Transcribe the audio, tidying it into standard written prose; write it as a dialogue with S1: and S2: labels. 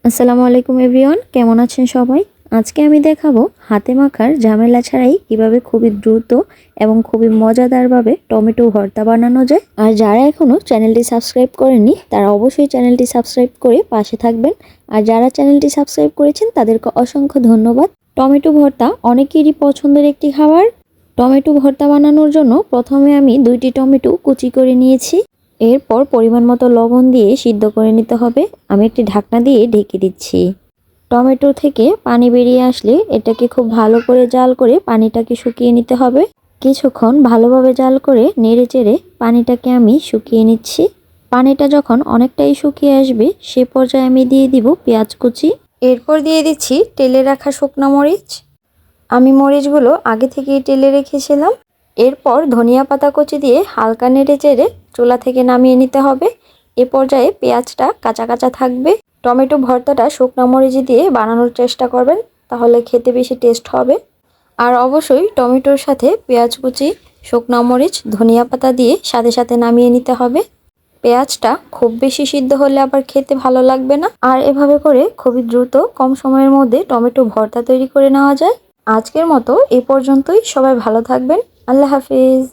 S1: আসসালামু আলাইকুম এভরিওয়ান, কেমন আছেন সবাই? আজকে আমি দেখাবো হাতে মাখার ঝামেলা ছাড়াই কিভাবে খুবই দ্রুত এবং খুবই মজাদারভাবে টমেটো ভর্তা বানানো যায়। আর যারা এখনো চ্যানেলটি সাবস্ক্রাইব করেননি তারা অবশ্যই চ্যানেলটি সাবস্ক্রাইব করে পাশে থাকবেন। আর যারা চ্যানেলটি সাবস্ক্রাইব করেছেন তাদেরকে অসংখ্য ধন্যবাদ। টমেটো ভর্তা অনেকেরই পছন্দের একটি খাবার। টমেটো ভর্তা বানানোর জন্য প্রথমে আমি 2টি টমেটো কুচি করে নিয়েছি। এরপর পরিমাণ মতো লবণ দিয়ে সিদ্ধ করে নিতে হবে। আমি একটি ঢাকনা দিয়ে ঢেকে দিচ্ছি। টমেটো থেকে পানি বেরিয়ে আসলে এটাকে খুব ভালো করে জাল করে পানিটাকে শুকিয়ে নিতে হবে। কিছুক্ষণ ভালোভাবে জাল করে নেড়ে চেড়ে পানিটাকে আমি শুকিয়ে নিচ্ছি। পানিটা যখন অনেকটাই শুকিয়ে আসবে সে পর্যায়ে আমি দিয়ে দিব পেঁয়াজ কুচি। এরপর দিয়ে দিচ্ছি তেলে রাখা শুকনো মরিচ। আমি মরিচগুলো আগে থেকেই তেলে রেখেছিলাম। এরপর ধনিয়া পাতা কুচি দিয়ে হালকা নেড়ে চেড়ে চুলা থেকে নামিয়ে নিতে হবে। এ পর্যায়ে পেঁয়াজটা কাঁচা কাঁচা থাকবে। টমেটো ভর্তাটা শুকনো মরিচ দিয়ে বানানোর চেষ্টা করবেন, তাহলে খেতে বেশি টেস্ট হবে। আর অবশ্যই টমেটোর সাথে পেঁয়াজ কুচি, শুকনো মরিচ, ধনিয়া পাতা দিয়ে সাথে সাথে নামিয়ে নিতে হবে। পেঁয়াজটা খুব বেশি সিদ্ধ হলে আবার খেতে ভালো লাগবে না। আর এভাবে করে খুবই দ্রুত কম সময়ের মধ্যে টমেটো ভর্তা তৈরি করে নেওয়া যায়। আজকের মতো এ পর্যন্তই। সবাই ভালো থাকবেন। আল্লাহ হাফিজ।